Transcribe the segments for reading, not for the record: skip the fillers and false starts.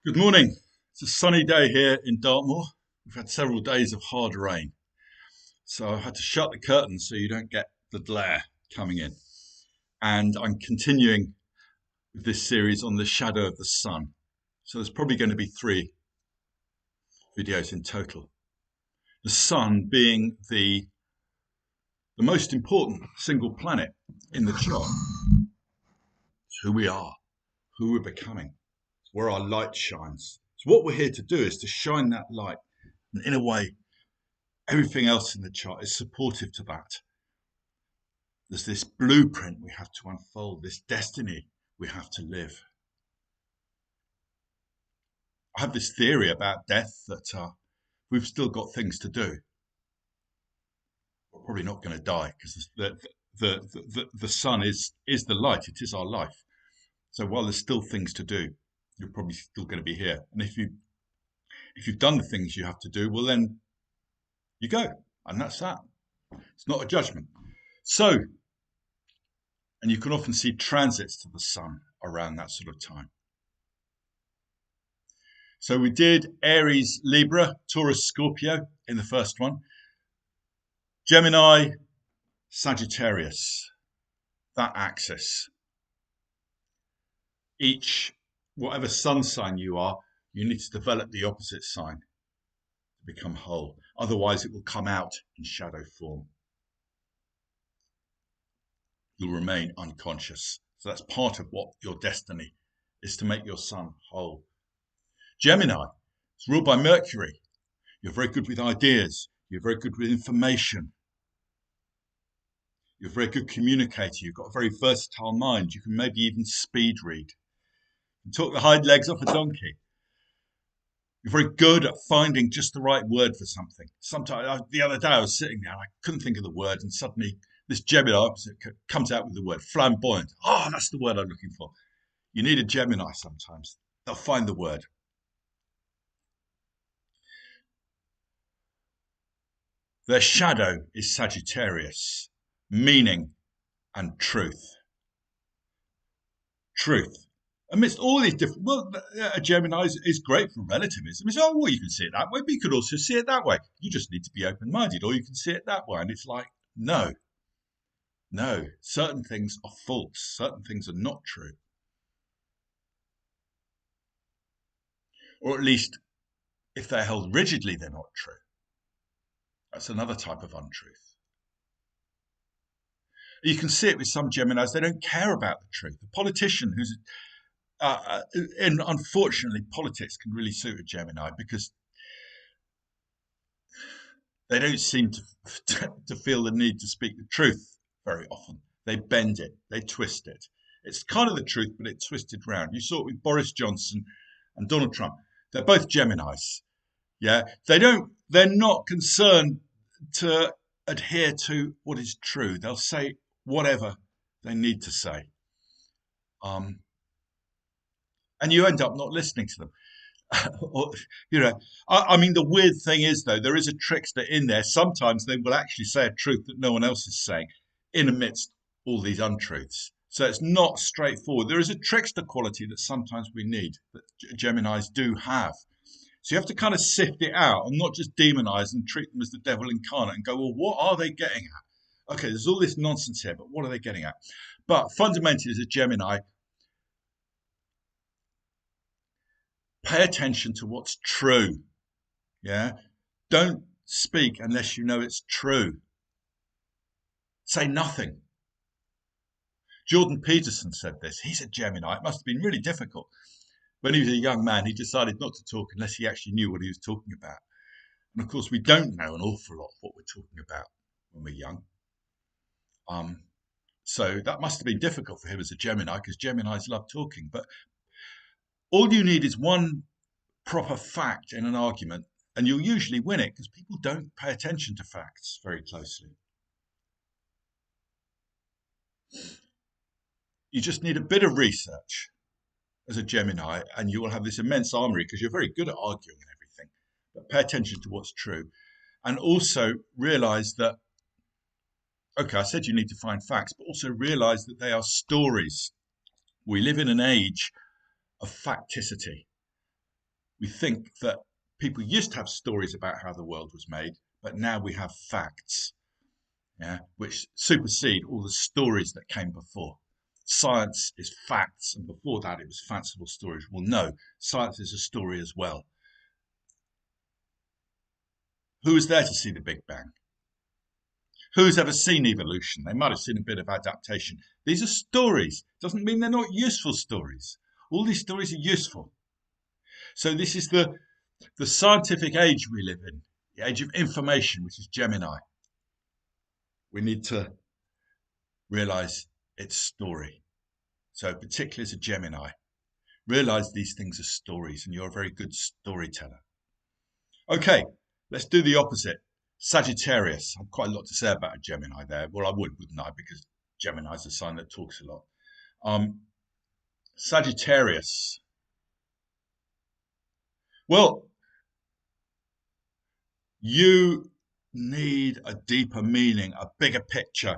Good morning. It's a sunny day here in Dartmoor. We've had several days of hard rain, so I've had to shut the curtains so you don't get the glare coming in. And I'm continuing with this series on the shadow of the sun. So there's probably going to be 3 videos in total. The sun being the most important single planet in the chart. It's who we are, who we're becoming, it's where our light shines. So what we're here to do is to shine that light. And in a way, everything else in the chart is supportive to that. There's this blueprint we have to unfold, this destiny we have to live. I have this theory about death that we've still got things to do. We're probably not going to die because the sun is the light. It is our life. So while there's still things to do, you're probably still going to be here. And if you've done the things you have to do, well then you go, and that's that. It's not a judgment. So, and you can often see transits to the sun around that sort of time. So we did Aries, Libra, Taurus, Scorpio in the first one. Gemini, Sagittarius, that axis. Whatever sun sign you are, you need to develop the opposite sign to become whole. Otherwise, it will come out in shadow form. You'll remain unconscious. So that's part of what your destiny is, to make your sun whole. Gemini, it's ruled by Mercury. You're very good with ideas. You're very good with information. You're a very good communicator. You've got a very versatile mind. You can maybe even speed read. You can talk the hind legs off a donkey. You're very good at finding just the right word for something. Sometimes, the other day I was sitting there and I couldn't think of the word, and suddenly this Gemini opposite comes out with the word flamboyant. Oh, that's the word I'm looking for. You need a Gemini sometimes. They'll find the word. Their shadow is Sagittarius, meaning and truth. Truth. Amidst all these different, a Gemini is great for relativism. It's, oh, well, you can see it that way, but you could also see it that way. You just need to be open-minded, or you can see it that way. And it's like, no, certain things are false. Certain things are not true. Or at least, if they're held rigidly, they're not true. That's another type of untruth. You can see it with some Geminis. They don't care about the truth. A politician who's and unfortunately, politics can really suit a Gemini because they don't seem to feel the need to speak the truth very often. They bend it, they twist it. It's kind of the truth, but it's twisted round. You saw it with Boris Johnson and Donald Trump. They're both Geminis. Yeah, they're not concerned to adhere to what is true. They'll say whatever they need to say. And you end up not listening to them. Or, I mean, the weird thing is, though, there is a trickster in there. Sometimes they will actually say a truth that no one else is saying in amidst all these untruths. So it's not straightforward. There is a trickster quality that sometimes we need, that Geminis do have. So you have to kind of sift it out and not just demonize and treat them as the devil incarnate and go, well, what are they getting at? Okay, there's all this nonsense here, but what are they getting at? But fundamentally, as a Gemini, pay attention to what's true. Yeah. Don't speak unless you know it's true. Say nothing. Jordan Peterson said this. He's a Gemini. It must have been really difficult. When he was a young man, he decided not to talk unless he actually knew what he was talking about. And of course, we don't know an awful lot of what we're talking about when we're young. So that must have been difficult for him as a Gemini, because Geminis love talking. But all you need is one proper fact in an argument, and you'll usually win it, because people don't pay attention to facts very closely. You just need a bit of research as a Gemini, and you will have this immense armory, because you're very good at arguing and everything. But pay attention to what's true. And also realize that, okay, I said you need to find facts, but also realize that they are stories. We live in an age of facticity. We think that people used to have stories about how the world was made, but now we have facts, yeah, which supersede all the stories that came before. Science is facts, and before that it was fanciful stories. Well, no, science is a story as well. Who was there to see the Big Bang? Who's ever seen evolution? They might have seen a bit of adaptation. These are stories. Doesn't mean they're not useful stories. All these stories are useful. So this is the scientific age we live in, the age of information, which is Gemini. We need to realize it's story. So particularly as a Gemini, realize these things are stories and you're a very good storyteller. Okay, let's do the opposite. Sagittarius. I've quite a lot to say about a Gemini there. Well, I would, wouldn't I? Because Gemini is a sign that talks a lot. Sagittarius. Well, you need a deeper meaning, a bigger picture,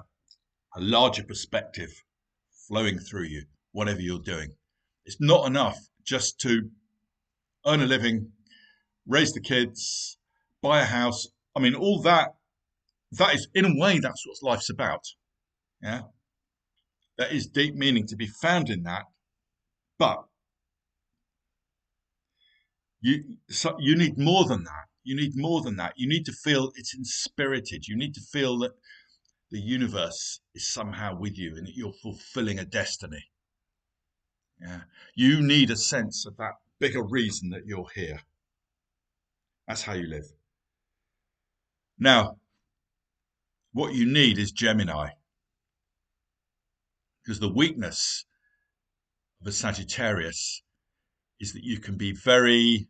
a larger perspective flowing through you, whatever you're doing. It's not enough just to earn a living, raise the kids, buy a house. I mean, all that is, in a way, that's what life's about. Yeah. There is deep meaning to be found in that, but you need more than that. You need more than that. You need to feel it's inspirited. You need to feel that the universe is somehow with you and that you're fulfilling a destiny. Yeah. You need a sense of that bigger reason that you're here. That's how you live. Now, what you need is Gemini. Because the weakness of a Sagittarius is that you can be very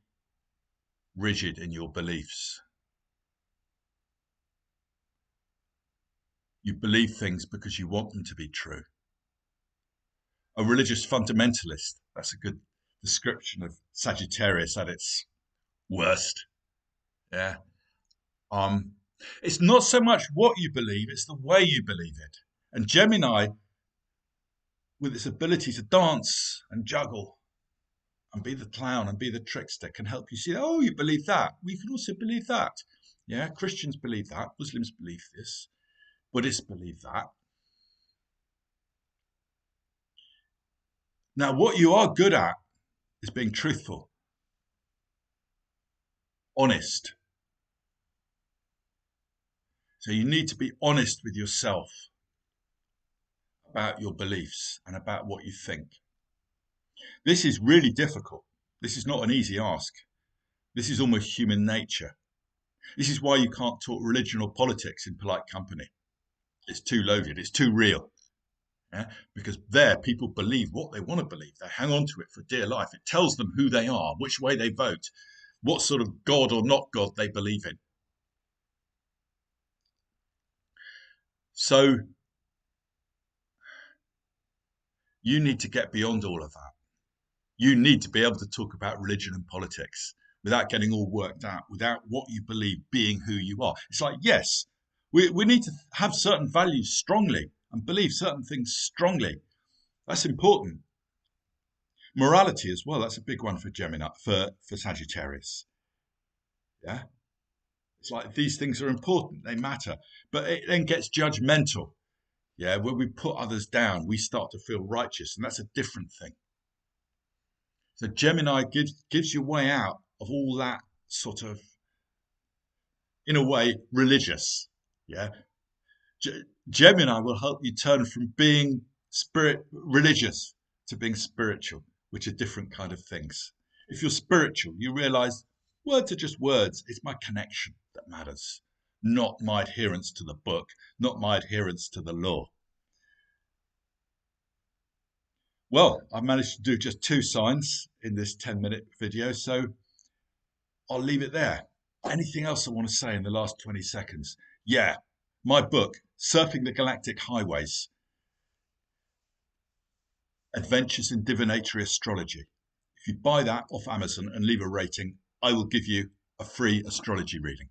rigid in your beliefs. You believe things because you want them to be true. A religious fundamentalist, that's a good description of Sagittarius at its worst. Yeah. It's not so much what you believe, it's the way you believe it. And Gemini, with its ability to dance and juggle and be the clown and be the trickster, can help you see, oh, you believe that. We can also believe that. Yeah, Christians believe that. Muslims believe this. Buddhists believe that. Now, what you are good at is being truthful, honest. So you need to be honest with yourself about your beliefs and about what you think. This is really difficult. This is not an easy ask. This is almost human nature. This is why you can't talk religion or politics in polite company. It's too loaded. It's too real. Yeah? Because there people believe what they want to believe. They hang on to it for dear life. It tells them who they are, which way they vote, what sort of God or not God they believe in. So you need to get beyond all of that. You need to be able to talk about religion and politics without getting all worked out, without what you believe being who you are. It's like, yes, we need to have certain values strongly and believe certain things strongly. That's important. Morality as well, that's a big one for Gemini, for Sagittarius. Yeah. It's like these things are important, they matter. But it then gets judgmental. Yeah, when we put others down, we start to feel righteous, and that's a different thing. So Gemini gives you a way out of all that sort of, in a way, religious. Yeah. Gemini will help you turn from being religious to being spiritual, which are different kind of things. If you're spiritual, you realize words are just words. It's my connection that matters, not my adherence to the book, not my adherence to the law. Well, I managed to do just 2 signs in this 10-minute video, so I'll leave it there. Anything else I want to say in the last 20 seconds? Yeah, my book, Surfing the Galactic Highways, Adventures in Divinatory Astrology. If you buy that off Amazon and leave a rating, I will give you a free astrology reading.